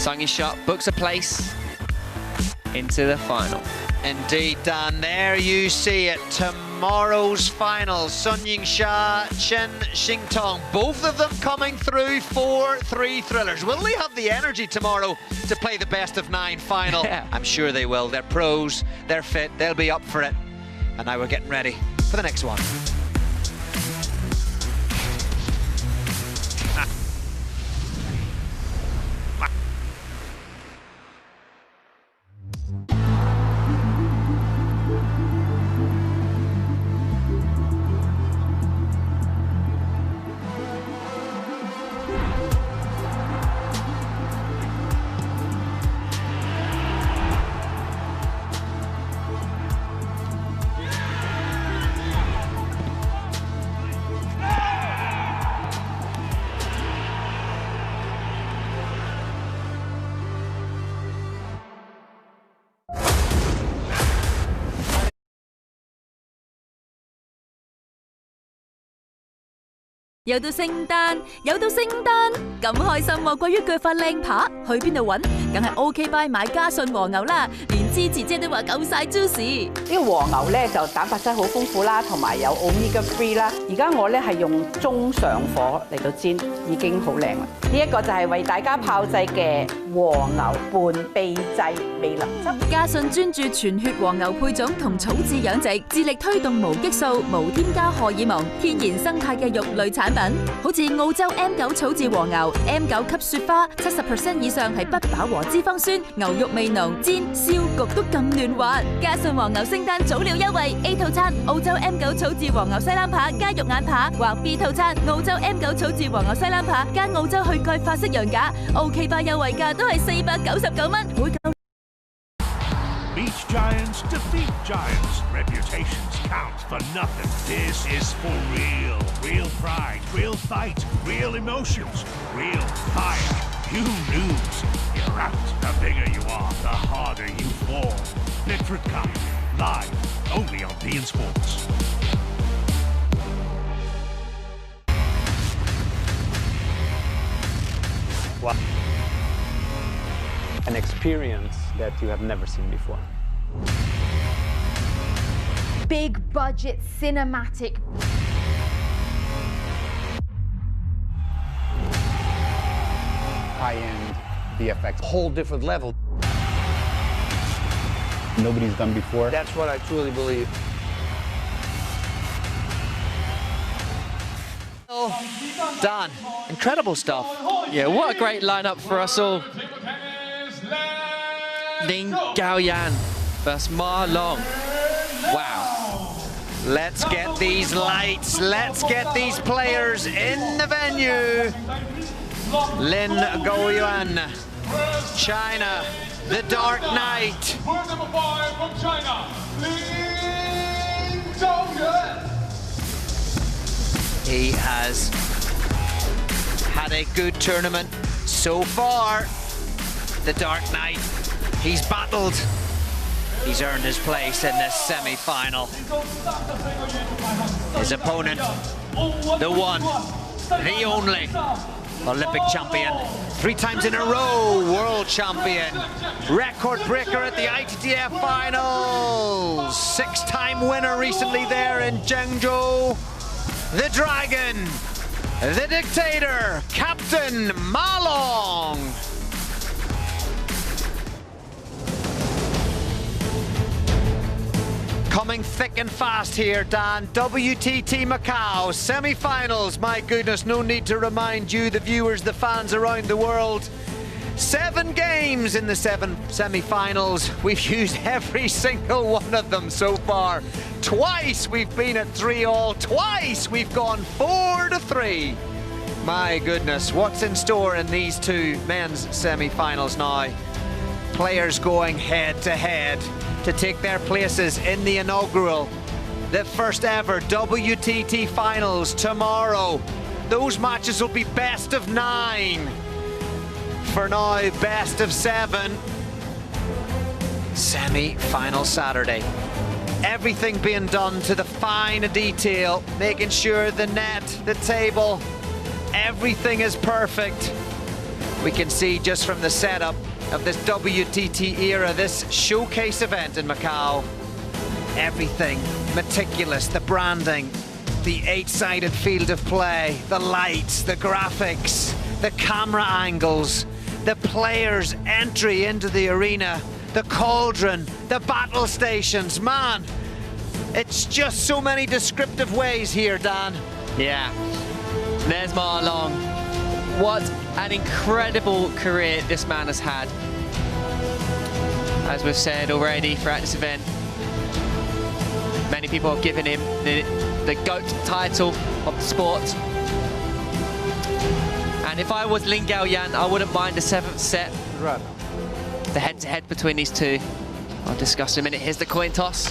Sung shot books a place into the final. Indeed, Dan, there you see it. Tomorrow's final. Sun Yingsha, Chen Xingtong, both of them coming through 4-3 thrillers. Will they have the energy tomorrow to play the best of 9 final? Yeah. I'm sure they will. They're pros, they're fit, they'll be up for it. And now we're getting ready for the next one.又到聖誕，咁開心喎！關於腳法靚扒，去邊度揾？梗係 OK Buy 買嘉信和牛啦，連芝姐姐都話夠晒 juicy。呢個和牛咧就蛋白質好豐富啦，同埋有 omega 3啦。而家我咧係用中上火嚟到煎，已經好靚啦。呢一個就係為大家炮製嘅和牛拌秘製味淋汁。嘉信專注全血和牛配種同草飼養殖，致力推動無激素、無添加荷爾蒙、天然生態嘅肉類產品，好似澳洲 M9 草飼和牛、M9 級雪花，70% 以上係不飽和脂肪酸，牛肉味濃，煎、燒、焗都咁嫩滑。嘉信和牛聖誕早鳥優惠 A 套餐澳洲 M9 草飼和牛西冷扒加肉眼扒，或 B 套餐澳洲 M9 草飼和牛西冷扒加澳洲去蓋法式羊架 ，OK 吧優惠價都係499蚊，每嚿。Beach giants defeat giants. Reputations count for nothing. This is for real. Real pride, real fight, real emotions, real fire. You lose, you're out. The bigger you are, the harder you fall. Bedford Cup, live, only on beIN Sports. What? An experience that you have never seen before. Big budget cinematic. High-end VFX, whole different level. Nobody's done before. That's what I truly believe. Dan, incredible stuff. Yeah, what a great lineup for us all. Ning Gaoyan versus Ma Long. Wow. Let's get these lights, let's get these players in the venue. Lin Gaoyuan, China, the Dark Knight. Number 5 from China, Lin Gaoyuan. He has had a good tournament so far. The Dark Knight, he's battled. He's earned his place in this semi-final. His opponent, the one, the only Olympic champion, 3 times in a row world champion, record breaker at the ITTF finals, 6-time winner recently there in Zhengzhou. The Dragon, the Dictator, Captain Ma Long. Coming thick and fast here, Dan. WTT Macau, semi-finals. My goodness, no need to remind you, the viewers, the fans around the world. 7 games in the 7 semi-finals. We've used every single one of them so far. Twice we've been at 3-all. Twice we've gone 4-3. My goodness, what's in store in these 2 men's semi-finals now? Players going head-to-head to take their places in the inaugural, the first ever WTT finals tomorrow. Those matches will be best of 9. For now, best of 7. Semi-final Saturday. Everything being done to the fine detail, making sure the net, the table, everything is perfect. We can see just from the setup of this WTT era, this showcase event in Macau, everything meticulous, the branding, the 8-sided field of play, the lights, the graphics, the camera angles, the players' entry into the arena, the cauldron, the battle stations. Man, it's just so many descriptive ways here, Dan. Yeah, there's Ma Long. What an incredible career this man has had. As we've said already throughout this event, many people have given him the GOAT title of the sport. And if I was Lin Gaoyan, I wouldn't mind the 7th set. The head-to-head between these two. I'll discuss in a minute. Here's the coin toss.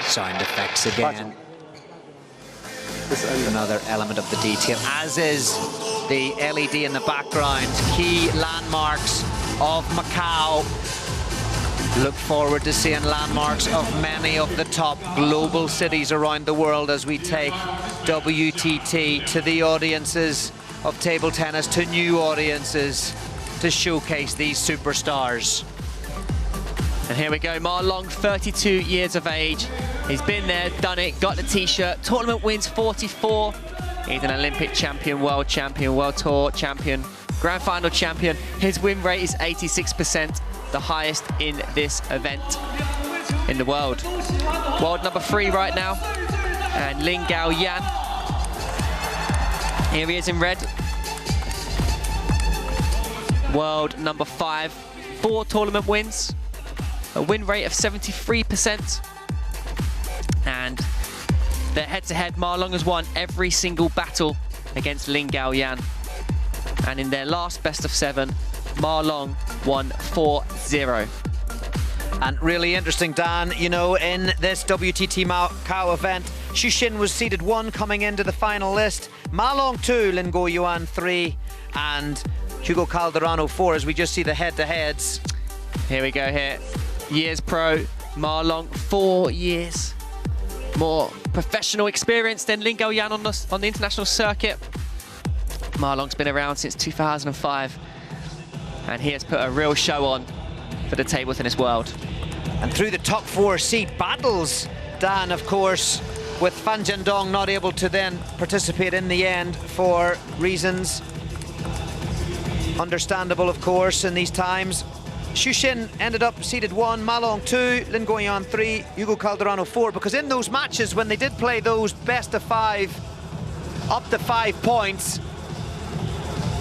Sound effects again. Another element of the detail, as is the LED in the background. Key landmarks of Macau. Look forward to seeing landmarks of many of the top global cities around the world as we take WTT to the audiences of table tennis, to new audiences, to showcase these superstars. And here we go, Ma Long, 32 years of age. He's been there, done it, got the t-shirt. Tournament wins 44. He's an Olympic champion, world tour champion, grand final champion. His win rate is 86%, the highest in this event in the world. World number 3 right now. And Lin Gaoyan. Here he is in red. World number 5, 4 tournament wins. A win rate of 73%. And their head-to-head, Ma Long has won every single battle against Lin Gaoyan. And in their last best of 7, Ma Long won 4-0. And really interesting, Dan, you know, in this WTT Macau event, Xu Xin was seeded 1 coming into the final list. Ma Long 2, Lin Gaoyan 3, and Hugo Calderano 4, as we just see the head-to-heads. Here we go here. Years pro, Ma Long, 4 years. More professional experience than Lin Gaoyan on the international circuit. Ma Long's been around since 2005. And he has put a real show on for the table tennis world. And through the top 4 seed battles, Dan, of course, with Fan Jiandong not able to then participate in the end for reasons understandable, of course, in these times. Xu Xin ended up seeded 1, Ma Long 2, Lin Gaoyan 3, Hugo Calderano 4, because in those matches, when they did play those best of 5, up to 5 points,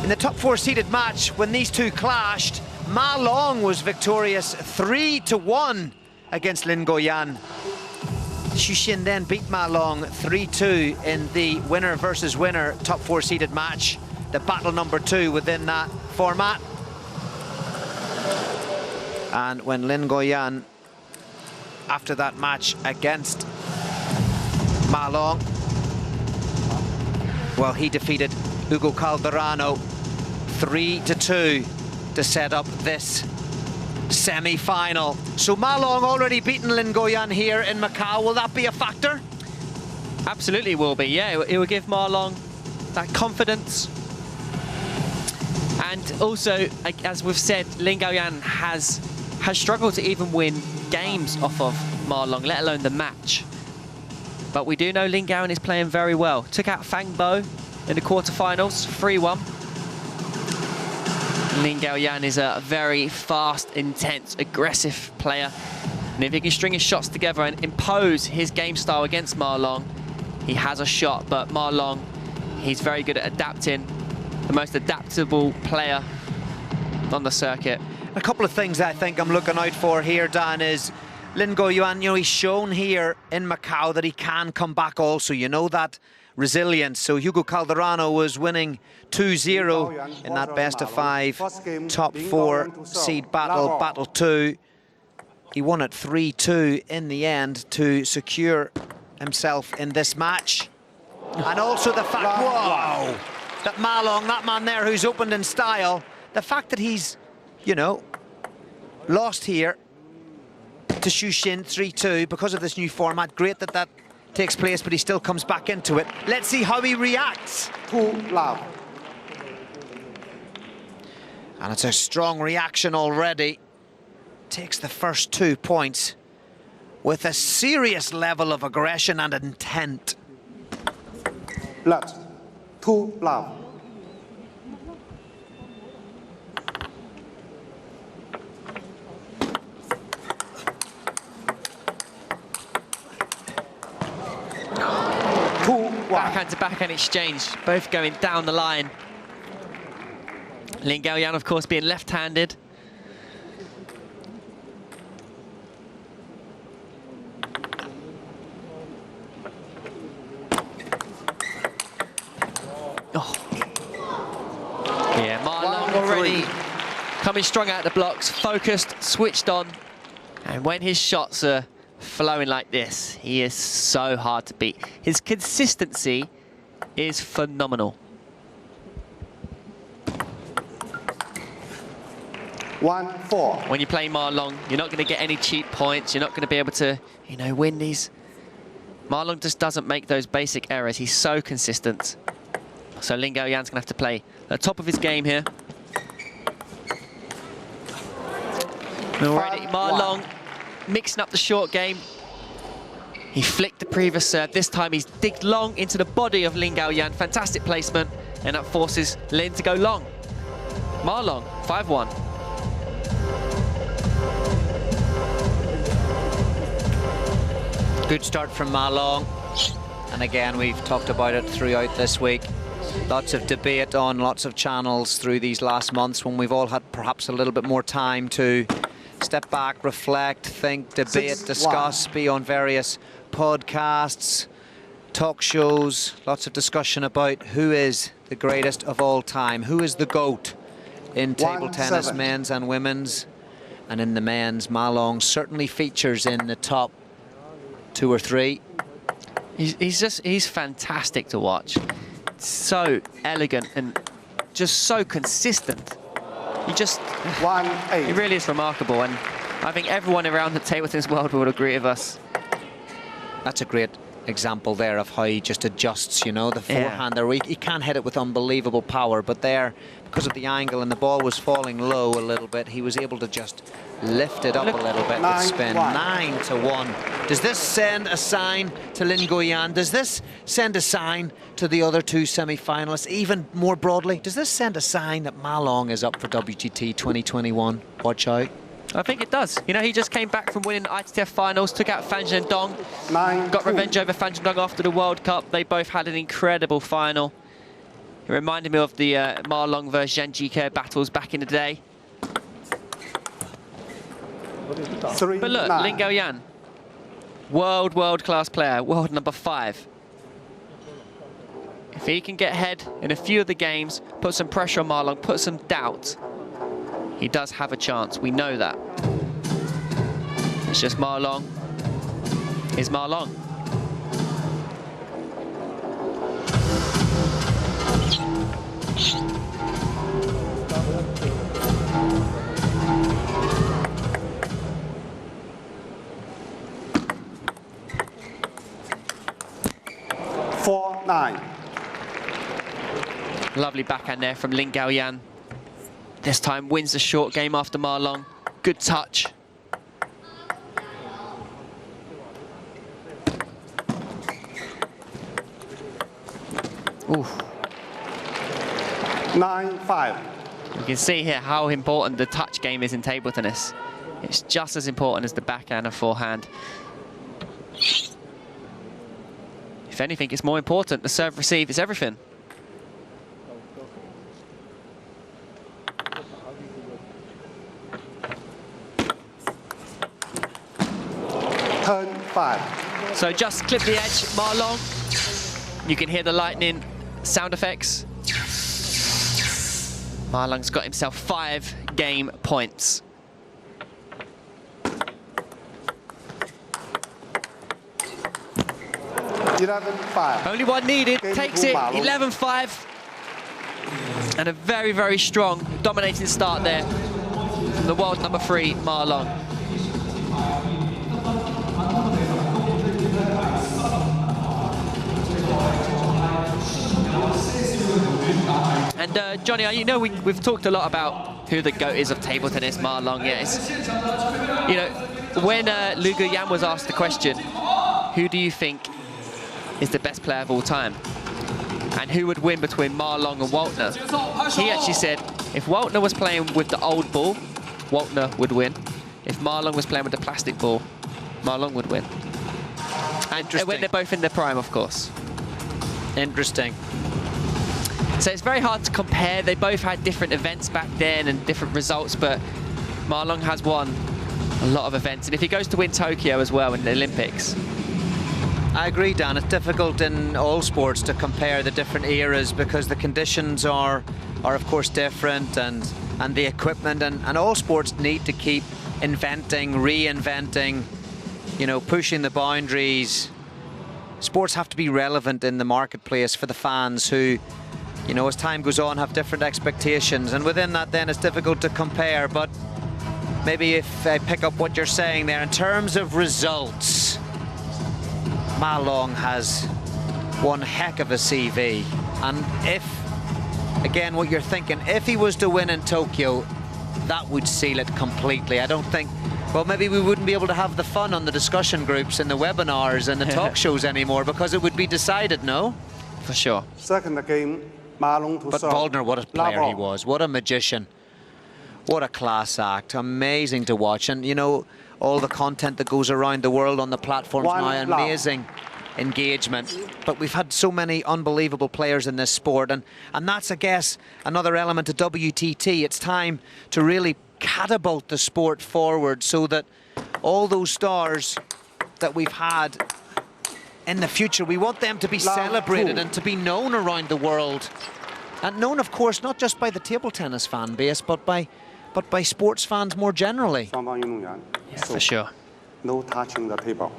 in the top 4 seeded match, when these two clashed, Ma Long was victorious 3-1 against Lin Gaoyan. Xu Xin then beat Ma Long 3-2 in the winner versus winner top 4 seeded match, the battle number 2 within that format. And when Lin Gaoyan, after that match against Ma Long, well, he defeated Hugo Calderano 3-2 to set up this semi-final. So Ma Long already beaten Lin Gaoyan here in Macau. Will that be a factor? Absolutely will be, yeah. It will give Ma Long that confidence. And also, as we've said, Lin Gaoyan has struggled to even win games off of Ma Long, let alone the match. But we do know Lin Gaoyan is playing very well. Took out Fang Bo in the quarterfinals, 3-1. Lin Gaoyan is a very fast, intense, aggressive player. And if he can string his shots together and impose his game style against Ma Long, he has a shot. But Ma Long, he's very good at adapting, the most adaptable player on the circuit. A couple of things I think I'm looking out for here, Dan, is Lin Gaoyan, you know, he's shown here in Macau that he can come back also, you know, that resilience. So Hugo Calderano was winning 2-0 in that best of 5 top 4 seed battle, battle 2. He won it 3-2 in the end to secure himself in this match. And also the fact, whoa, that Ma Long, that man there who's opened in style, the fact that he's, you know, lost here to Xu Xin 3-2 because of this new format. Great that that takes place, but he still comes back into it. Let's see how he reacts. And it's a strong reaction already. Takes the first 2 points with a serious level of aggression and intent. Blood. 2 love. Backhand to backhand exchange, both going down the line. Lin Gaoyan, of course, being left-handed. Oh. Yeah, Ma Long already coming strong out the blocks, focused, switched on. And when his shots are flowing like this, he is so hard to beat. His consistency is phenomenal. 1-4. When you play Ma Long, you're not going to get any cheap points. You're not going to be able to, you know, win these. Ma Long just doesn't make those basic errors. He's so consistent. So Lin Gaoyan's going to have to play at the top of his game here. Already, Ma Long mixing up the short game. He flicked the previous serve. This time he's digged long into the body of Lin Gaoyan. Fantastic placement, and that forces Lin to go long. Ma Long, 5-1. Good start from Ma Long. And again, we've talked about it throughout this week. Lots of debate on lots of channels through these last months when we've all had perhaps a little bit more time to step back, reflect, think, debate, discuss, be on various podcasts, talk shows, lots of discussion about who is the greatest of all time, who is the GOAT in table tennis, men's and women's. And in the men's, Ma Long certainly features in the top 2 or 3. He's fantastic to watch. So elegant and just so consistent. He really is remarkable, and I think everyone around the table tennis world would agree with us. That's a great example there of how he just adjusts, you know, the forehand there. He can hit it with unbelievable power, but there, because of the angle and the ball was falling low a little bit, he was able to just lift it up a little bit with spin. 9-1. Does this send a sign to Lin Gaoyan? Does this send a sign to the other 2 semi-finalists? Even more broadly, does this send a sign that Ma Long is up for WTT 2021? Watch out. I think it does. You know, he just came back from winning the ITTF finals, took out Fan Zhendong, got revenge over Fan Zhendong after the World Cup. They both had an incredible final. It reminded me of the Ma Long versus Zhang Jike battles back in the day. But look, Lin Gaoyan, world-class player, world number 5. If he can get ahead in a few of the games, put some pressure on Ma Long, put some doubt, he does have a chance. We know that. It's just Ma Long is Ma Long. Lovely backhand there from Lin Gaoyan. This time wins the short game after Ma Long. Good touch. Oof. 9-5. You can see here how important the touch game is in table tennis. It's just as important as the backhand and forehand. If anything, it's more important. The serve receive is everything. Turn 5. So just clip the edge, Ma Long. You can hear the lightning sound effects. Ma Long's got himself 5 game points. Only one needed, takes it, 11-5. And a very strong, dominating start there from the world number 3, Ma Long. And Johnny, you know we've talked a lot about who the GOAT is of table tennis, Ma Long. Yeah, you know, when Lu Guyan was asked the question, who do you think is the best player of all time? And who would win between Ma Long and Waltner? He actually said, if Waltner was playing with the old ball, Waltner would win. If Ma Long was playing with the plastic ball, Ma Long would win. And when they're both in their prime, of course. Interesting. So it's very hard to compare. They both had different events back then and different results, but Ma Long has won a lot of events. And if he goes to win Tokyo as well in the Olympics. I agree, Dan. It's difficult in all sports to compare the different eras because the conditions are of course different, and the equipment, and all sports need to keep inventing, reinventing, you know, pushing the boundaries. Sports have to be relevant in the marketplace for the fans who, you know, as time goes on, have different expectations, and within that then it's difficult to compare. But maybe if I pick up what you're saying there, in terms of results, Ma Long has one heck of a CV, and if, again, what you're thinking, if he was to win in Tokyo, that would seal it completely. I don't think, well, maybe we wouldn't be able to have the fun on the discussion groups and the webinars and the talk shows anymore because it would be decided, no? For sure. Second game, Ma Long to But serve. Waldner, what a player he Love. was. What a magician. What a class act. Amazing to watch. And, you know, all the content that goes around the world on the platforms One now, love. amazing engagement. But we've had so many unbelievable players in this sport, and that's, I guess, another element of WTT. It's time to really catapult the sport forward so that all those stars that we've had in the future, we want them to be celebrated and to be known around the world, and known, of course, not just by the table tennis fan base, but by sports fans more generally. Yeah, for sure. No touching the table.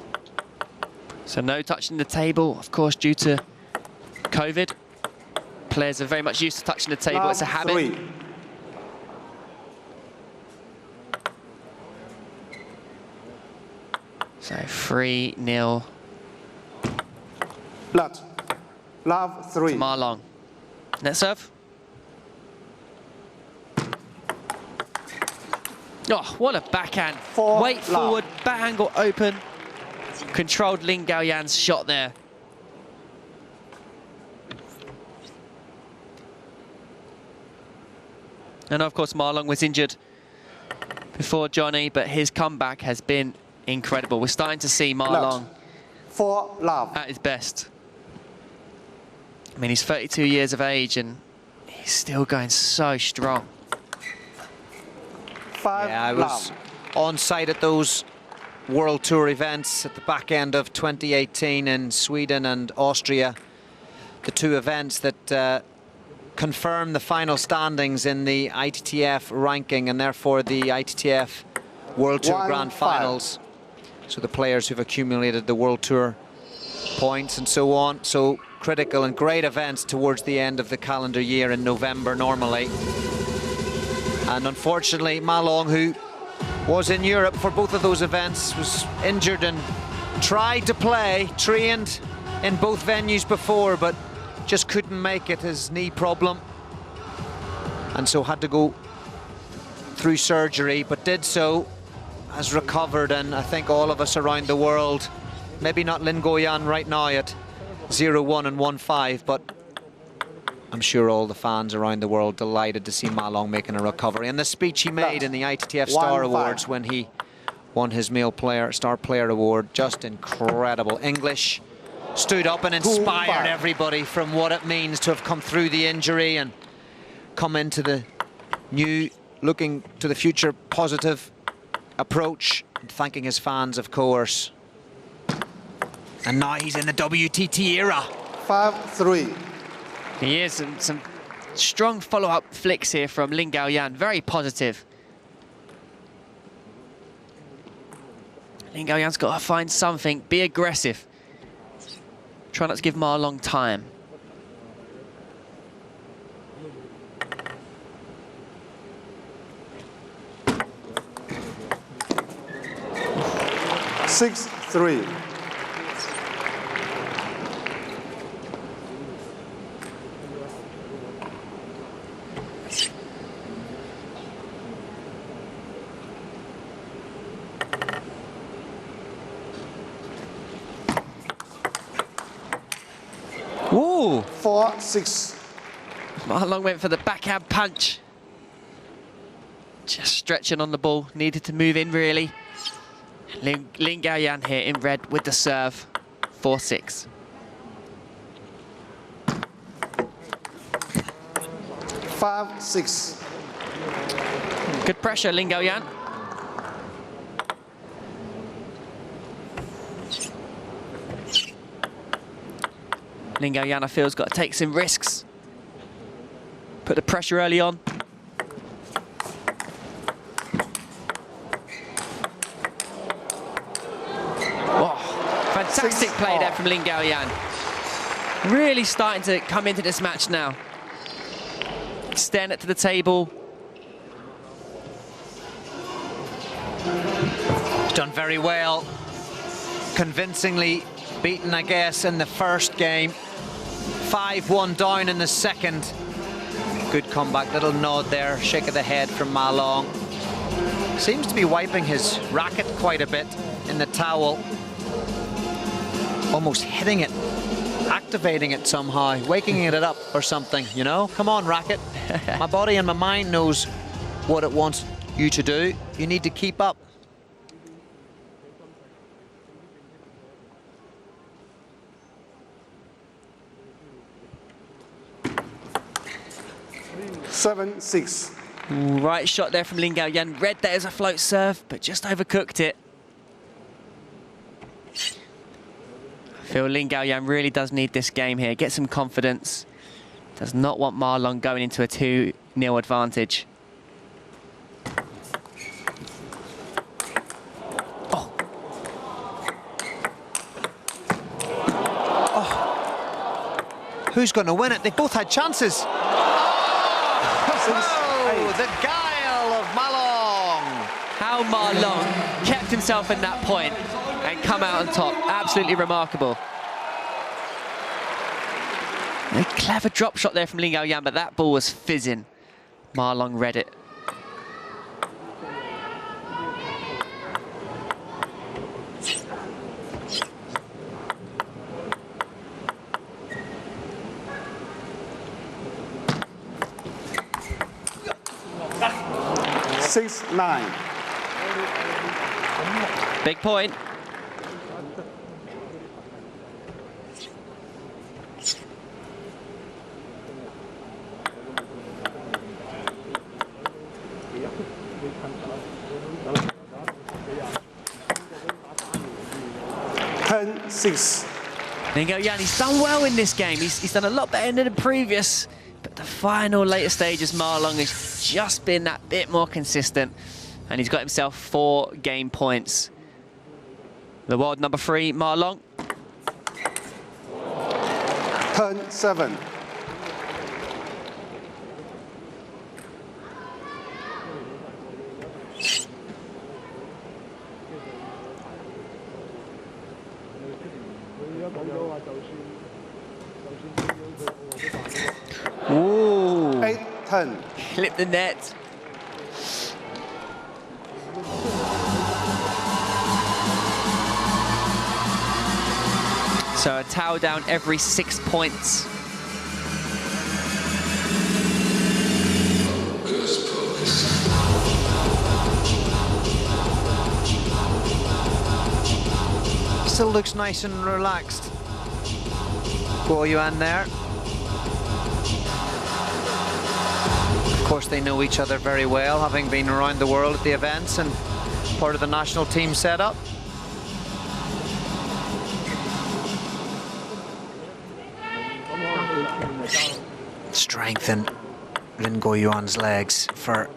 So no touching the table, of course, due to COVID. Players are very much used to touching the table. It's a habit. 3. So 3-0 Love 3. to Ma Long. Net serve. Oh, what a backhand. Weight forward, back angle open. Controlled Lin Gaoyan's shot there. And of course, Ma Long was injured before Johnny, but his comeback has been incredible. We're starting to see Ma Long 4 love. at his best. I mean, he's 32 years of age and he's still going so strong. 5 Yeah, I was love. on site at those World Tour events at the back end of 2018 in Sweden and Austria. The two events that confirm the final standings in the ITTF ranking and therefore the ITTF World Tour 1-5. Grand Finals. So the players who've accumulated the World Tour points and so on. So critical and great events towards the end of the calendar year in November normally. And unfortunately, Ma Long, who was in Europe for both of those events, was injured and tried to play, trained in both venues before, but just couldn't make it, his knee problem. And so had to go through surgery, but did so, has recovered, and I think all of us around the world, maybe not Lin Gaoyan right now at 0-1 and 1-5, but I'm sure all the fans around the world delighted to see Ma Long making a recovery. And the speech he made in the ITTF Star 1-5. Awards when he won his Star Player Award, just incredible. English, stood up and inspired 2-5. everybody from what it means to have come through the injury and come into the new, looking to the future, positive approach, and thanking his fans, of course. And now he's in the WTT era. 5-3. He is, and some strong follow-up flicks here from Lin Gaoyan, very positive. Lin Gaoyan's got to find something, be aggressive. Try not to give Ma Long time. Six, 3. 4-6. Ma Long went for the backhand punch. Just stretching on the ball, needed to move in really. Lin Gaoyan here in red with the serve, 4-6. 5-6. Good pressure, Lin Gaoyan. Lin Gaoyan, I feel, has got to take some risks. Put the pressure early on. Fantastic play there from Lin Gaoyan. Really starting to come into this match now. Extend it to the table. He's done very well. Convincingly beaten, I guess, in the first game. 5-1 down in the second. Good comeback, little nod there, shake of the head from Ma Long. Seems to be wiping his racket quite a bit in the towel. Almost hitting it, activating it somehow, waking it up or something, you know? Come on, racket. My body and my mind knows what it wants you to do. You need to keep up. Seven, 6. Right shot there from Lin Gaoyan. Read that as a float serve, but just overcooked it. I feel Lin Gaoyan really does need this game here. Get some confidence. Does not want Ma Long going into a 2-0 advantage. Oh. Oh. Who's going to win it? They both had chances. Oh, the guile of Ma Long. How Ma Long kept himself in that point and come out on top. Absolutely remarkable. A clever drop shot there from Lin Gaoyan, but that ball was fizzing. Ma Long read it. Six, 9. Big point. Ten, 6. Lin Gaoyan, he's done well in this game. He's done a lot better than the previous. But the final later stages, Ma Long has just been that bit more consistent. And he's got himself 4 game points. The world number 3, Ma Long. 10, 7. Ooh. 8, 10. Clip the net. So a towel down every 6 points. Still looks nice and relaxed. Guo Yuan there. Of course, they know each other very well, having been around the world at the events and part of the national team setup. Strengthen Lin Guoyuan's legs for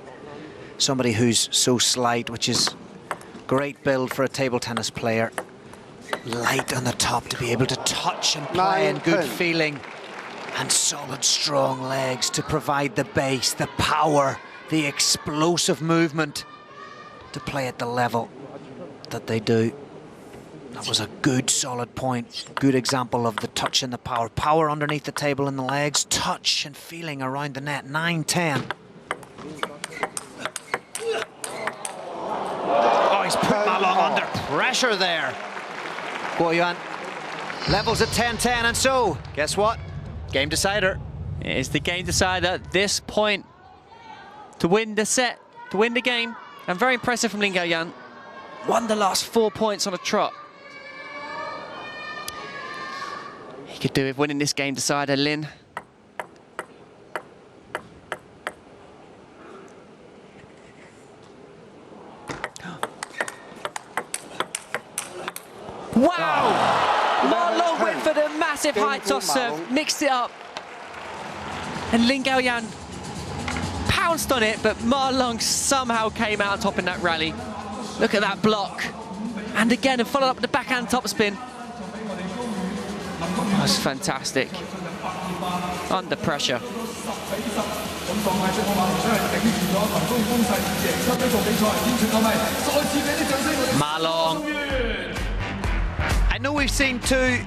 somebody who's so slight, which is great build for a table tennis player. Light on the top to be able to touch and play in good feeling, and solid, strong legs to provide the base, the power, the explosive movement to play at the level that they do. That was a good, solid point. Good example of the touch and the power. Power underneath the table and the legs, touch and feeling around the net. 9-10. Oh, he's put Ma Long under pressure there. Guo Yuan levels at 10-10, and so, guess what? Game decider. It is the game decider at this point to win the set, to win the game. And very impressive from Lin Gaoyan. Won the last 4 points on a trot. He could do with winning this game decider, Lin. Wow! Ma Long went for the massive high toss serve, mixed it up. And Lin Gaoyan pounced on it, but Ma Long somehow came out top in that rally. Look at that block. And again, and followed up with the backhand topspin. That's fantastic. Under pressure. Ma Long. I know we've seen 2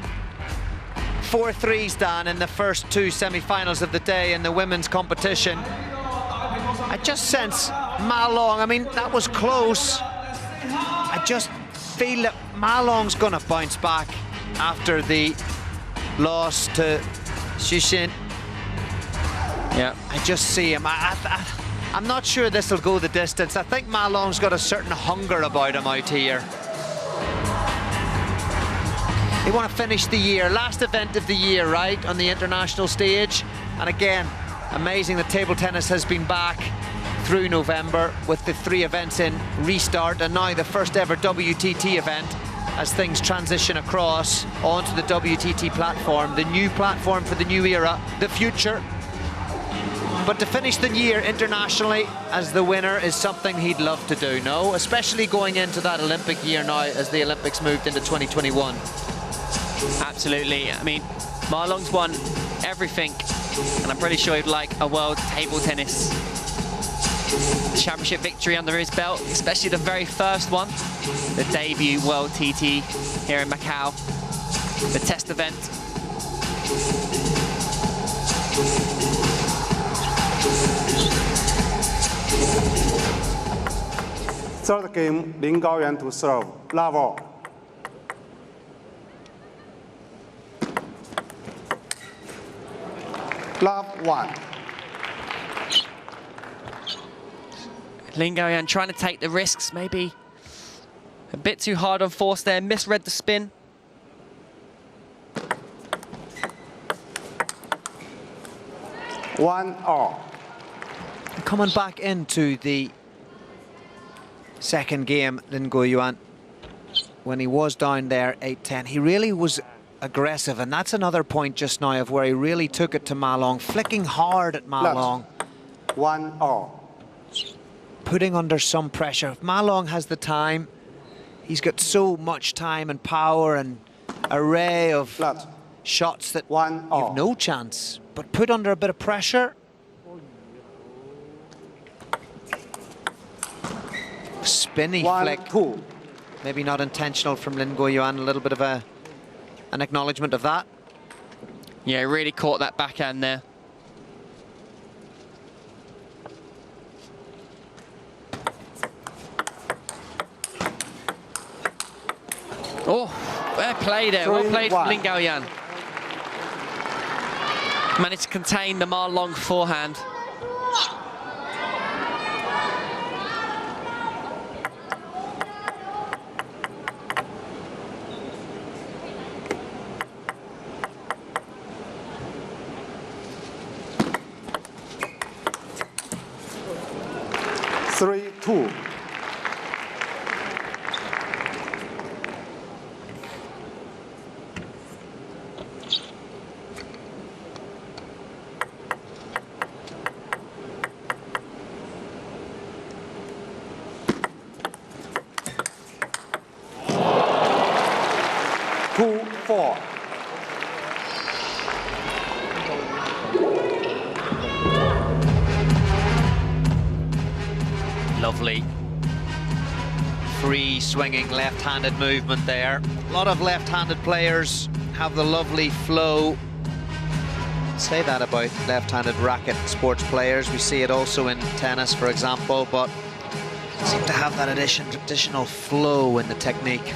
4-3s, Dan, in the first 2 semi-finals of the day in the women's competition. I just sense Ma Long, I mean, that was close. I just feel that Ma Long's gonna bounce back after the loss to Xu. Yeah. I just see him. I'm not sure this will go the distance. I think Ma Long's got a certain hunger about him out here. They want to finish the year, last event of the year, right, on the international stage. And again, amazing that table tennis has been back through November with the 3 events in restart, and now the first ever WTT event as things transition across onto the WTT platform, the new platform for the new era, the future. But to finish the year internationally as the winner is something he'd love to do, no? Especially going into that Olympic year now as the Olympics moved into 2021. Absolutely. I mean, Ma Long's won everything, and I'm pretty sure he'd like a world table tennis championship victory under his belt, especially the very first one, the debut World TT here in Macau, the test event. Third game, Lin Gaoyan to serve. Love all. Love 1. Lin Gaoyan trying to take the risks, maybe a bit too hard on force there, misread the spin. One all. Coming back into the second game, Lin Gaoyan, when he was down there 8-10, he really was aggressive, and that's another point just now of where he really took it to Ma Long, flicking hard at Ma Long. 1 all. Putting under some pressure. If Ma Long has the time, he's got so much time and power and array of shots that you've no chance. But put under a bit of pressure. Spinny flick. 2. Maybe not intentional from Lin Gaoyan, a little bit of an acknowledgement of that. Yeah, really caught that backhand there. Oh, fair play there. Well played from Lin Gaoyan. Managed to contain the Ma Long forehand. Three, 2. Lovely free swinging left-handed movement there. A lot of left-handed players have the lovely flow. Say that about left-handed racket sports players. We see it also in tennis, for example, but seem to have that additional flow in the technique.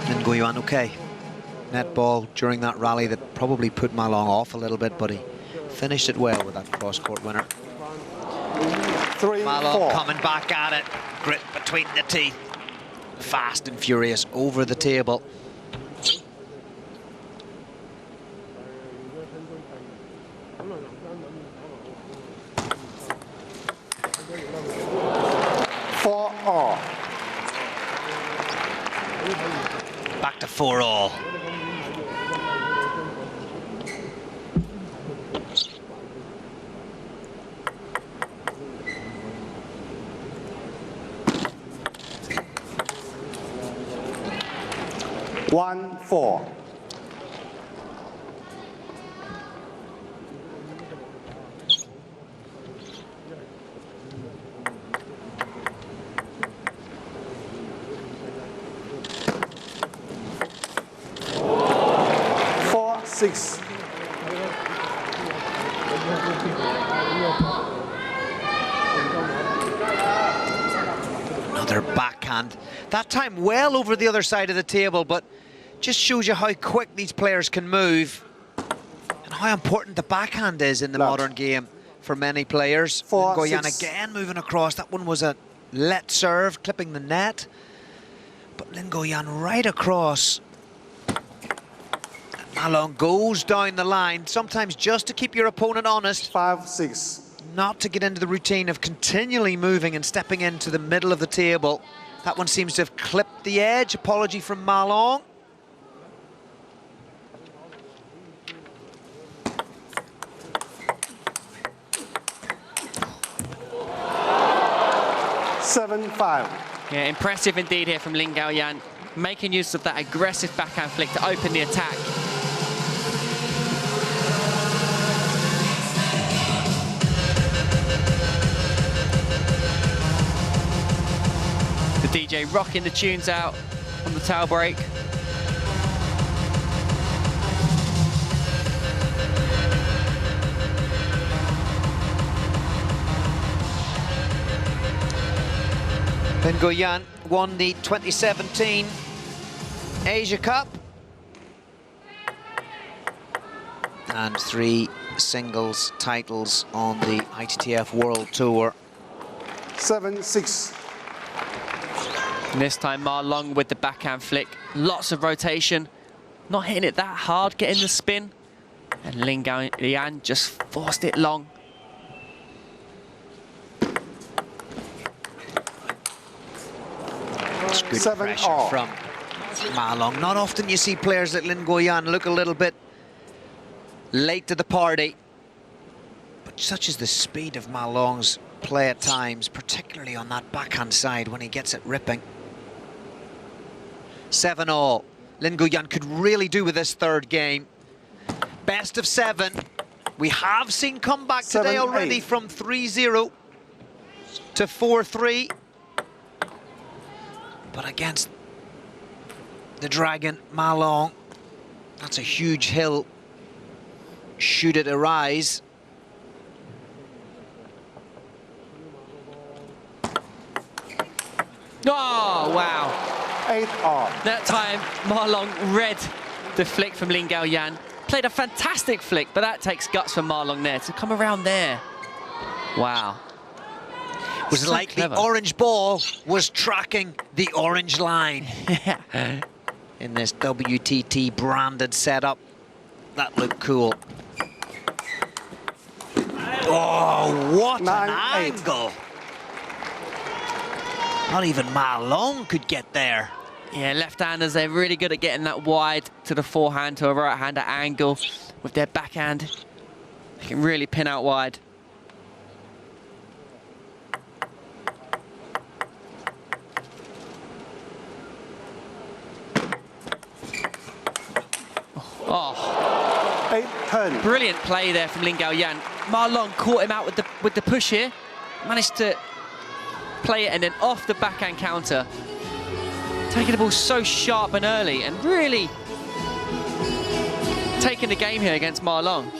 Lin Gaoyan, okay. net ball during that rally that probably put Ma Long off a little bit, but he finished it well with that cross-court winner. 3-4. Ma Long coming back at it, grit between the teeth, fast and furious over the table. Back to 4-all. One, 4. Six. Another backhand. That time well over the other side of the table, but just shows you how quick these players can move and how important the backhand is in the modern game for many players. Nguyen again moving across. That one was a let serve, clipping the net. But Lin Nguyen right across. Ma Long goes down the line, sometimes just to keep your opponent honest. 5-6. Not to get into the routine of continually moving and stepping into the middle of the table. That one seems to have clipped the edge. Apology from Ma Long. Yeah, impressive indeed here from Lin Nguyen, making use of that aggressive backhand flick to open the attack. The DJ rocking the tunes out on the towel break. Lin Nguyen won the 2017 Asia Cup and 3 singles titles on the ITTF World Tour. 7-6. And this time Ma Long with the backhand flick, lots of rotation, not hitting it that hard, getting the spin, and Lin Nguyen just forced it long. Good pressure from Ma Long. Not often you see players like Lin Nguyen look a little bit late to the party, but such is the speed of Ma Long's play at times, particularly on that backhand side when he gets it ripping. 7-all. Lin Nguyen could really do with this third game. Best of 7. We have seen comeback today already from 3-0 to 4-3. But against the Dragon, Ma Long, that's a huge hill. Should it arise? Oh, wow. 8-all. That time, Ma Long read the flick from Lin Nguyen. Played a fantastic flick, but that takes guts from Ma Long there to come around there. Wow. It was so like clever. The orange ball was tracking the orange line in this WTT branded setup. That looked cool. Oh, what an angle! Not even Ma Long could get there. Yeah, left-handers, they're really good at getting that wide to the forehand, to a right-hander angle with their backhand. They can really pin out wide. Oh, 8-10. Brilliant play there from Lin Nguyen. Ma Long caught him out with the push here, managed to play it and then off the backhand counter, taking the ball so sharp and early and really taking the game here against Ma Long.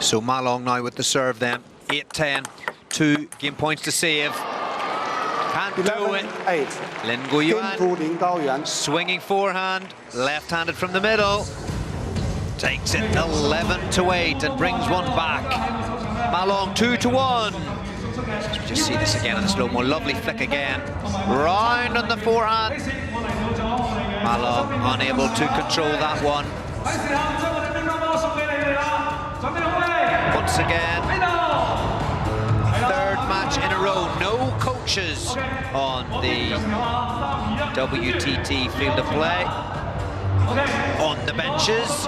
So Ma Long now with the serve then. 8-10, 2 game points to save. Can't do it. 8. Lin Game Guoyuan to Lin Gaoyuan. swinging forehand, left-handed from the middle. Takes it 11-8 and brings one back. Ma Long 2-1. So we just see this again in the slow-mo. Lovely flick again. Round on the forehand. Ma Long unable to control that one. Once again, third match in a row. No coaches on the WTT field of play. On the benches.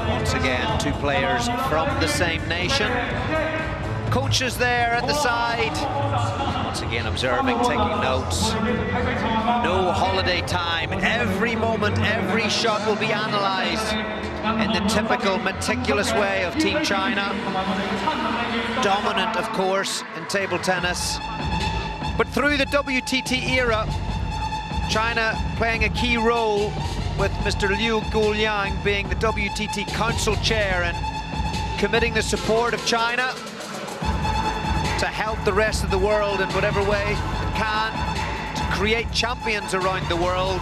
Once again, 2 players from the same nation. Coaches there at the side. Once again, observing, taking notes. No holiday time. Every moment, every shot will be analysed in the typical meticulous way of Team China. Dominant, of course, in table tennis. But through the WTT era, China playing a key role with Mr. Liu Guoliang being the WTT Council Chair and committing the support of China to help the rest of the world in whatever way it can, to create champions around the world.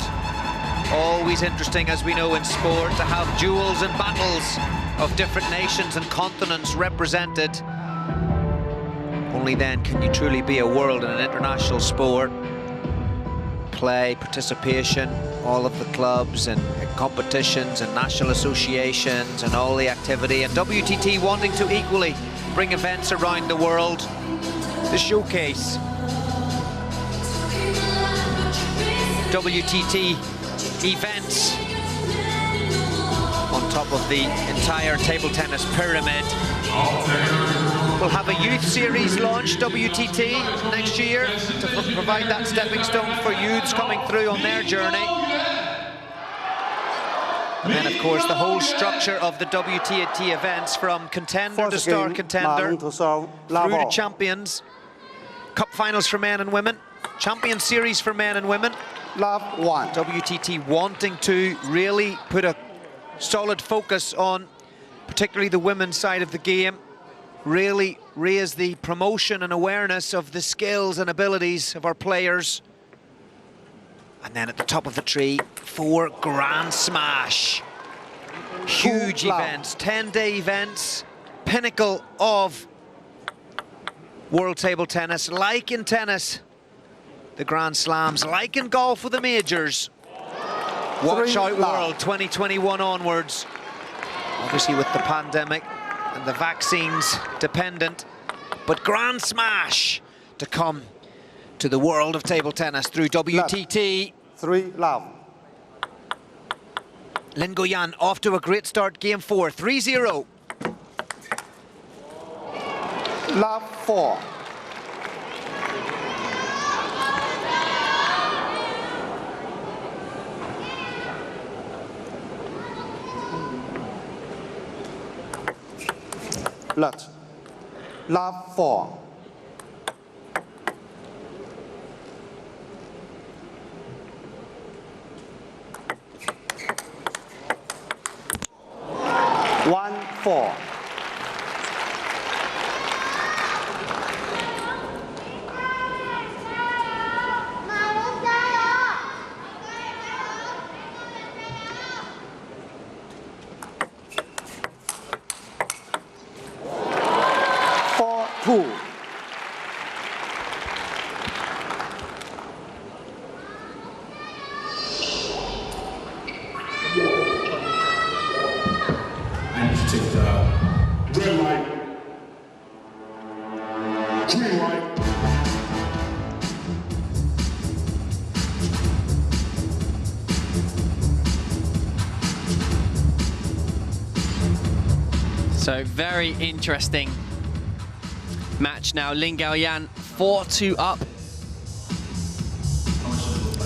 Always interesting, as we know in sport, to have duels and battles of different nations and continents represented. Only then can you truly be a world in an international sport. Play, participation, all of the clubs and competitions and national associations and all the activity, and WTT wanting to equally bring events around the world. The showcase. WTT events on top of the entire table tennis pyramid. We'll have a youth series launch, WTT, next year to provide that stepping stone for youths coming through on their journey. And then, of course, the whole structure of the WTT events, from contender to star contender, through to champions, cup finals for men and women, champion series for men and women. Love 1. WTT wanting to really put a solid focus on particularly the women's side of the game, really raise the promotion and awareness of the skills and abilities of our players. And then at the top of the tree, 4 Grand Smash. Huge events, 10-day events, pinnacle of world table tennis. Like in tennis, the Grand Slams, like in golf with the majors. Watch out World 2021 onwards. Obviously with the pandemic and the vaccines dependent, but Grand Smash to come to the world of table tennis through WTT. 3 love. Lin Guoyuan off to a great start, game 4, 3-0. Love 4. Let. Love 4. One, 4. Two. I need to take the red light, green light. So very interesting match now. Lin Gaoyuan 4-2 up.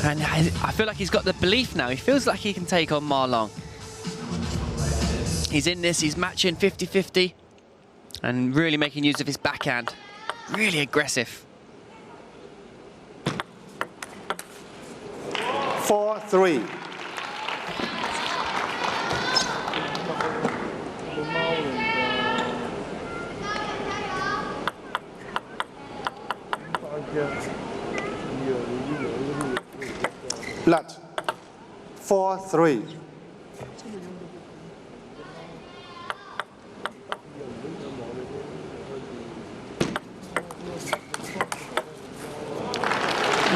And I feel like he's got the belief now. He feels like he can take on Ma Long. He's in this, he's matching 50-50 and really making use of his backhand. Really aggressive. 4-3. Let. 4-3.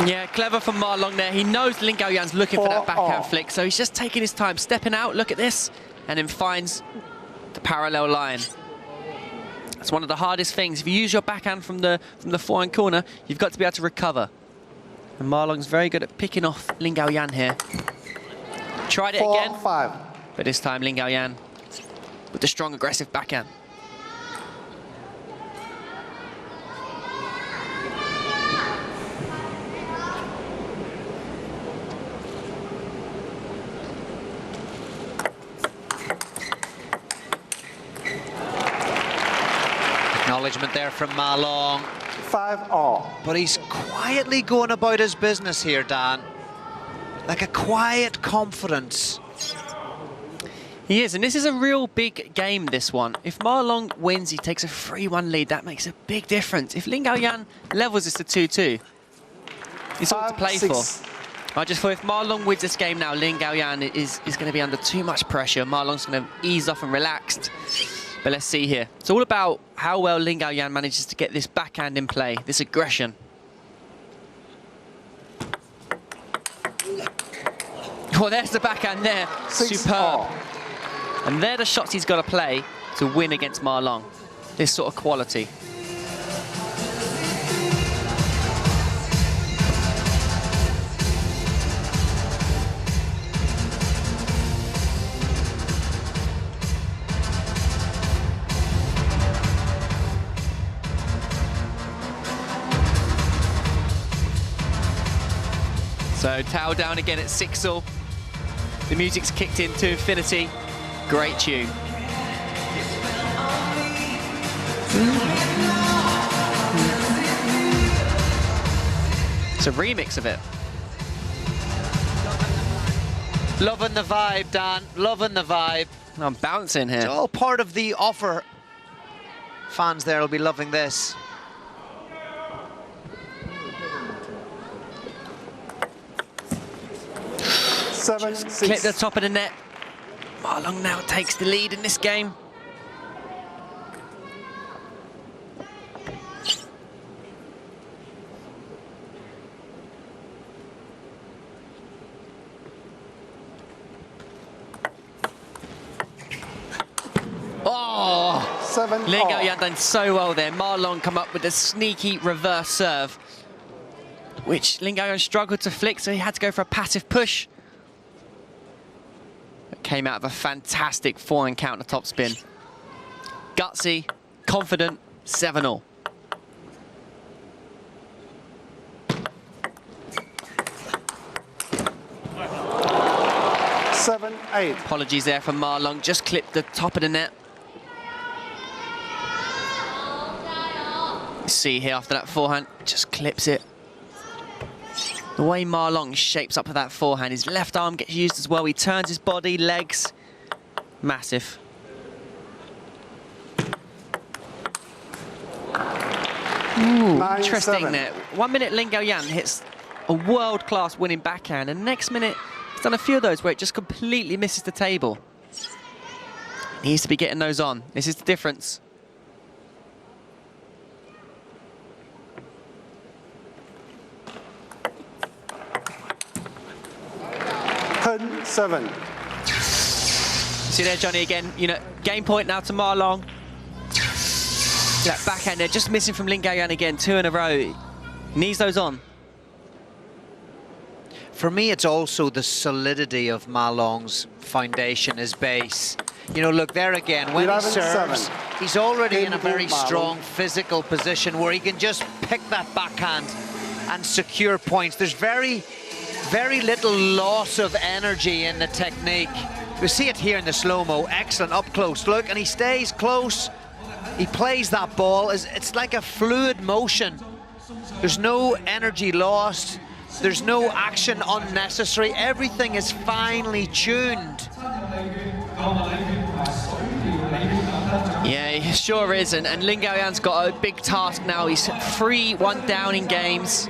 Yeah, clever from Ma Long there. He knows Lin Gaoyan's looking for that backhand flick, so he's just taking his time, stepping out, look at this, and then finds the parallel line. That's one of the hardest things. If you use your backhand from the forehand corner, you've got to be able to recover. And Ma Long's very good at picking off Lin Gaoyan here. Tried it again, 4-5. but this time Lin Gaoyan with the strong, aggressive backhand. Acknowledgement there from Ma Long. 5-all. But he's quietly going about his business here, Dan. Like a quiet confidence. He is, and this is a real big game, this one. If Ma Long wins, he takes a 3-1 lead. That makes a big difference. If Lin Gaoyan levels this to 2-2, it's all to play for. I just thought if Ma Long wins this game now, Lin Gaoyan is going to be under too much pressure. Ma Long's going to ease off and relaxed. But let's see here. It's all about how well Lin Gaoyan manages to get this backhand in play, this aggression. Oh, there's the backhand there. Superb. And they're the shots he's got to play to win against Ma Long. This sort of quality. So Tao down again at 6-all. The music's kicked in to infinity. Great tune. It's a remix of it. Loving the vibe, Dan. Loving the vibe. I'm bouncing here. It's all part of the offer. Fans there will be loving this. 7-6. Clip the top of the net. Ma Long now takes the lead in this game. Oh! 7-all. Lin Gaoyan done so well there. Ma Long come up with a sneaky reverse serve, which Lin Gaoyan struggled to flick, so he had to go for a passive push. Came out of a fantastic forehand counter top spin. Gutsy, confident, 7-all. Apologies there from Ma Long, just clipped the top of the net. See here after that forehand, just clips it. The way Ma Long shapes up for that forehand, his left arm gets used as well. He turns his body, legs. Massive. Ooh, interesting there. 1 minute Lin Gaoyan hits a world-class winning backhand, and next minute he's done a few of those where it just completely misses the table. He needs to be getting those on. This is the difference. See there, Johnny, again, you know, game point now to Ma Long. That backhand there, just missing from Lin Gaoyan again, 2 in a row. He needs those on. For me, it's also the solidity of Ma Long's foundation, his base. You know, look there again, when he serves, he's already in a very strong physical position where he can just pick that backhand and secure points. There's very little loss of energy in the technique. We see it here in the slow-mo, excellent up close, look, and he stays close. He plays that ball, it's like a fluid motion. There's no energy lost, there's no action unnecessary, everything is finely tuned. Yeah, he sure is, and Lin Gaoyan's got a big task now. He's 3-1 down in games,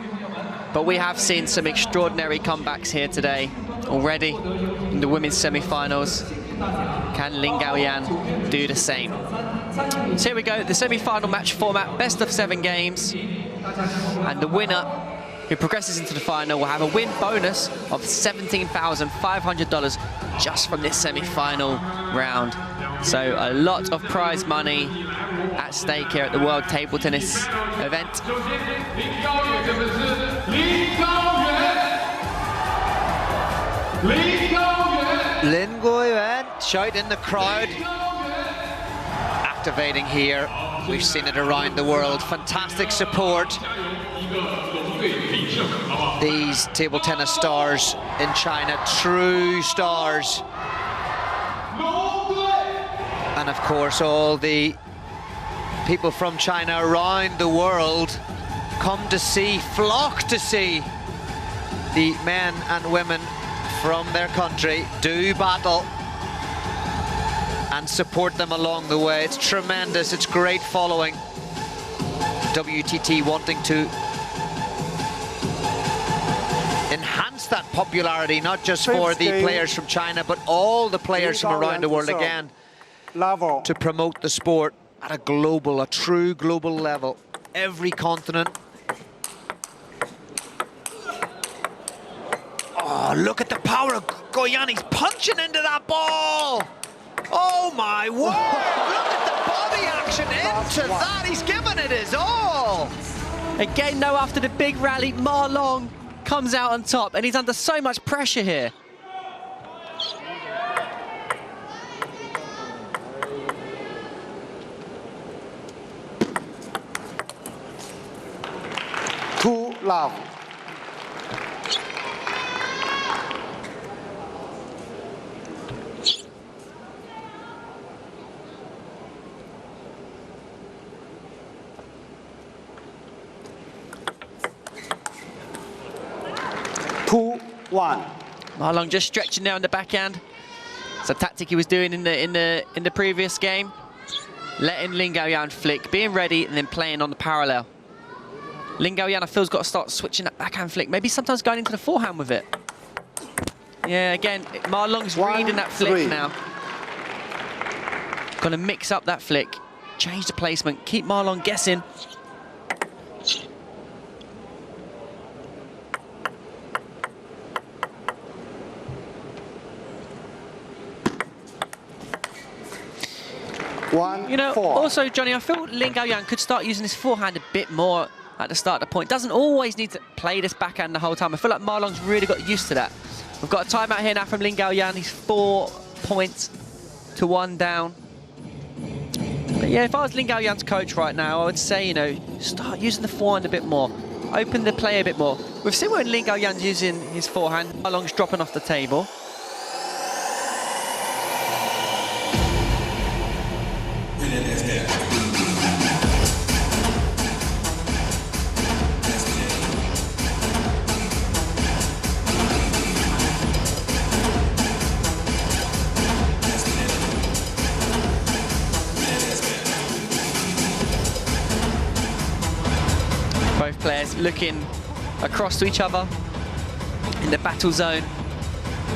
but we have seen some extraordinary comebacks here today already in the women's semi-finals. Can Lin Gaoyan do the same? So here we go, the semi-final match format, best of 7 games, and the winner who progresses into the final will have a win bonus of $17,500 just from this semi-final round. So a lot of prize money at stake here at the World Table Tennis event. Lin Gaoyan, shout in the crowd. Activating here. We've seen it around the world. Fantastic support. These table tennis stars in China, true stars. And of course, all the people from China around the world come to see, flock to see the men and women from their country do battle and support them along the way. It's tremendous, it's great following. WTT wanting to enhance that popularity, not just for the players from China, but all the players from around the world again, to promote the sport at a global, a true global level. Every continent. Oh, look at the power of Gaoyan. He's punching into that ball. Oh my word, look at the body action into that. He's given it his all. Again, though, after the big rally, Ma Long comes out on top, and he's under so much pressure here. Two love. Ma Long just stretching there on the backhand. It's a tactic he was doing in the previous game, letting Lin Gaoyan flick, being ready, and then playing on the parallel. Lin Gaoyan, I feel, has got to start switching that backhand flick. Maybe sometimes going into the forehand with it. Yeah, again, Ma Long's reading that flick now. Gonna mix up that flick, change the placement, keep Ma Long guessing. You know, also, Johnny, I feel Lin Gaoyan could start using his forehand a bit more at the start of the point. Doesn't always need to play this backhand the whole time. I feel like Ma Long's really got used to that. We've got a timeout here now from Lin Gaoyan. He's 4 points to 1 down. But yeah, if I was Lin Gaoyan's coach right now, I would say, you know, start using the forehand a bit more. Open the play a bit more. We've seen when Lin Gaoyan's using his forehand, Ma Long's dropping off the table. Both players looking across to each other in the battle zone.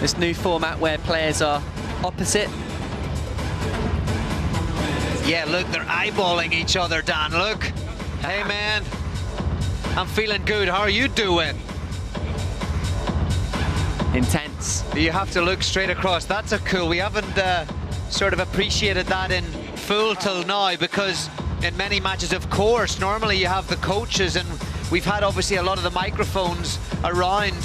This new format where players are opposite. Yeah, look, they're eyeballing each other, Dan, look. Hey, man, I'm feeling good. How are you doing? Intense. You have to look straight across. That's a cool. We haven't sort of appreciated that in full till now, because in many matches, of course, normally you have the coaches, and we've had obviously a lot of the microphones around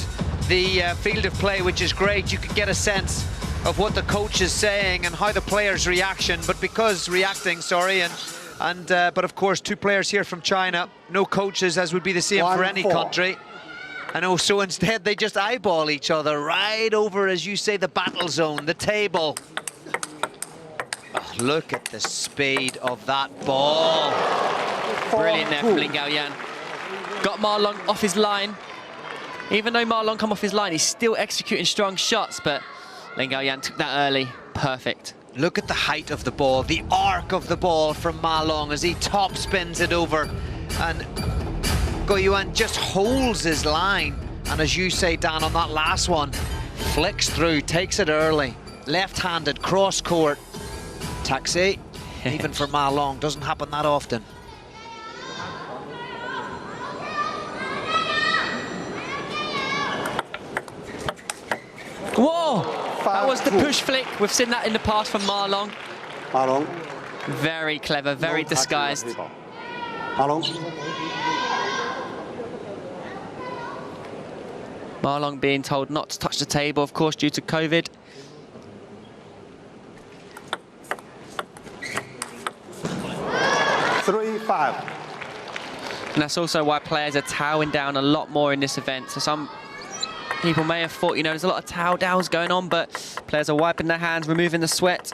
the field of play, which is great. You can get a sense of what the coach is saying and how the players reaction, but of course 2 players here from China, no coaches, as would be the same for any country. And also instead they just eyeball each other right over, as you say, the battle zone, the table. Oh, look at the speed of that ball. Brilliant there from Lin Gaoyan. Got Ma Long off his line. Even though Ma Long come off his line, he's still executing strong shots, but Lin Gaoyan took that early. Perfect. Look at the height of the ball, the arc of the ball from Ma Long as he top spins it over. And Go Yuan just holds his line. And as you say, Dan, on that last one, flicks through, takes it early. Left-handed, cross-court. Taxi, even for Ma Long, doesn't happen that often. Whoa! That was the push flick. We've seen that in the past from Ma Long. Ma Long. Very clever, very disguised. Ma Long. Ma Long being told not to touch the table, of course, due to COVID. And that's also why players are toweling down a lot more in this event. So some people may have thought, you know, there's a lot of towel downs going on, but players are wiping their hands, removing the sweat.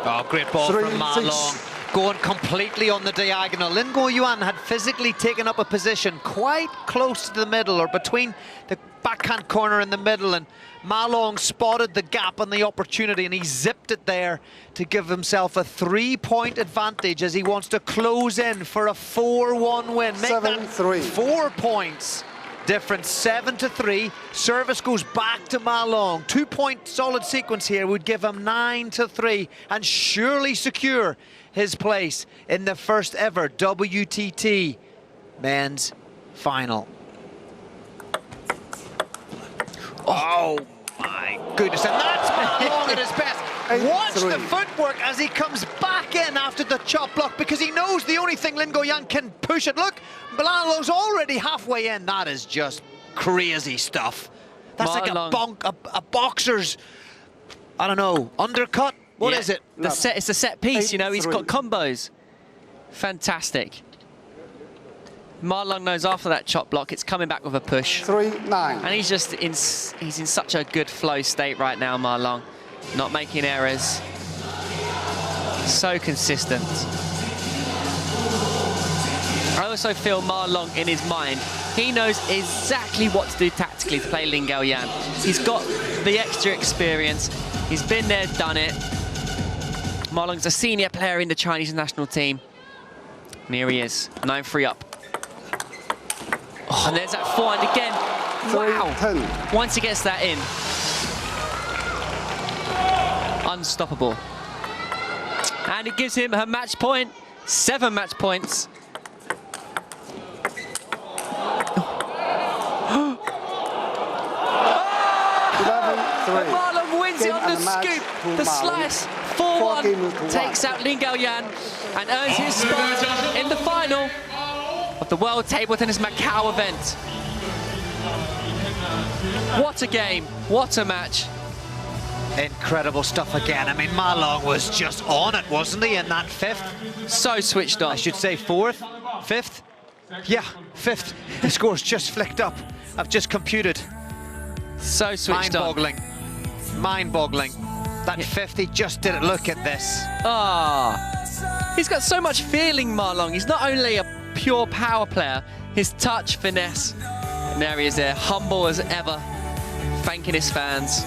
Oh, great ball from Ma Long. Going completely on the diagonal. Lin Go Yuan had physically taken up a position quite close to the middle, or between the backhand corner and the middle, and Ma Long spotted the gap and the opportunity, and he zipped it there to give himself a 3-point advantage as he wants to close in for a 4-1 win. Make that 4 points difference, 7-3. Service goes back to Ma Long. 2-point solid sequence here would give him 9-3 and surely secure his place in the first ever WTT men's final. Oh my goodness, and that's Ma Long at his best. Watch the footwork as he comes back in after the chop block, because he knows the only thing Lin Go Yuan can push it. Look, Ma Long's already halfway in. That is just crazy stuff. That's like a boxer's, I don't know, undercut? What is it? It's a set piece, you know, he's got combos. Fantastic. Ma Long knows after that chop block, it's coming back with a push. 3-9. And he's just in such a good flow state right now, Ma Long. Not making errors. So consistent. I also feel Ma Long, in his mind, he knows exactly what to do tactically to play Lin Go Yuan. He's got the extra experience. He's been there, done it. Ma Long's a senior player in the Chinese national team. And here he is, 9-3 up. Oh, and there's that forehand again. Wow. Once he gets that in, unstoppable. And it gives him a match point, 7 match points. And Ma Long wins it on the scoop, the slice. 4-1 takes out Lin Go Yuan and earns his spot in the final of the World Table Tennis Macau event. What a game, what a match. Incredible stuff again. I mean, Ma Long was just on it, wasn't he, in that 5th? So switched on. I should say 4th, 5th? Yeah, 5th. The score's just flicked up. I've just computed. So switched on. Mind-boggling. Mind-boggling. That 5th, he just did it. Look at this. Ah, he's got so much feeling, Ma Long. He's not only a pure power player, his touch, finesse. And there he is there, humble as ever, thanking his fans.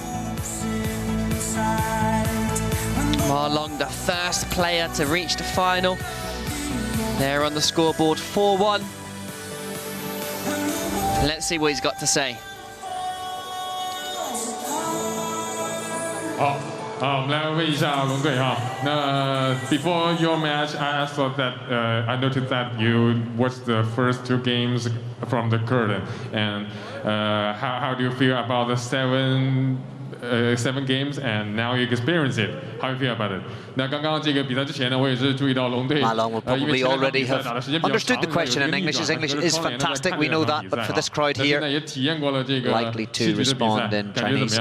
Ma Long, the first player to reach the final. There on the scoreboard, 4-1. Let's see what he's got to say. 好，我们来问一下龙队哈。那 before your match, I thought that I noticed that you watched the first 2 games from the curtain, and how do you feel about the 7 games, and now you experience it? How do you feel about it? 那刚刚这个比赛之前呢，我也是注意到龙队。Ma Long will probably already have understood the question in English. His English is fantastic, we know that, but for this crowd here, likely to respond in Chinese.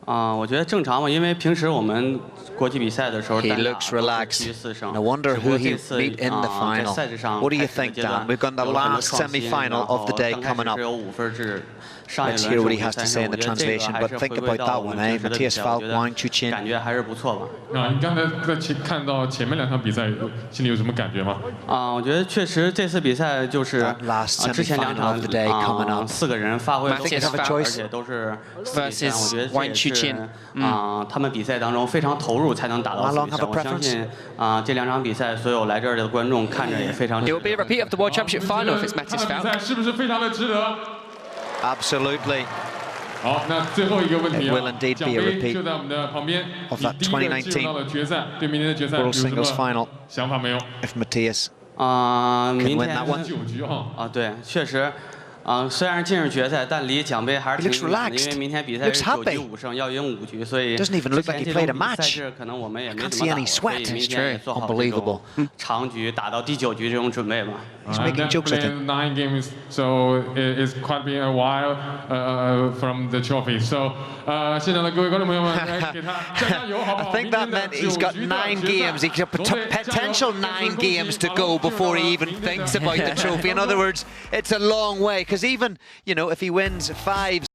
我觉得正常嘛，因为平时我们国际比赛的时候， He looks relaxed. I wonder who he'll meet in the final. What do you think, Dan? We've got the last semi-final of the day coming up. Let's hear what he has to say in the translation. But think about that one, eh? Matthias Falk, Wang Chuqin. 感觉还是不错吧。你刚才看到前面2场比赛，心里有什么感觉吗？我觉得确实这次比赛就是之前2场4个人发挥都非常好，而且都是versus 我觉得这也是他们比赛当中非常投入才能打到4比3。我相信这2场比赛所有来这儿的观众看着也非常。It will be a repeat of the World Championship final if it's Matthias Falk. 比赛是不是非常的值得？ Absolutely. 好，那最后一个问题 It will indeed be a repeat 就在我们的旁边。 of that 2019 World Singles Final. 想法没有 If Matthias 明 win 天 that one. 9局哈。对，确实。虽然进入决赛，但离奖杯还是挺远的，因为明天比赛是9局5胜，要赢5局，所以之前这种赛事可能我们也没怎么打过，所以明天也做好这种长局打到第9局这种准备吧。He's making jokes, I think. 9 games, so it's quite been a while from the trophy. So 现场的各位观众朋友们，给他加油，好不好？ I think that meant he's got 9 games. He's got potential 9 games to go before he even thinks about the trophy. In other words, it's a long way. Because even, you know, if he wins 5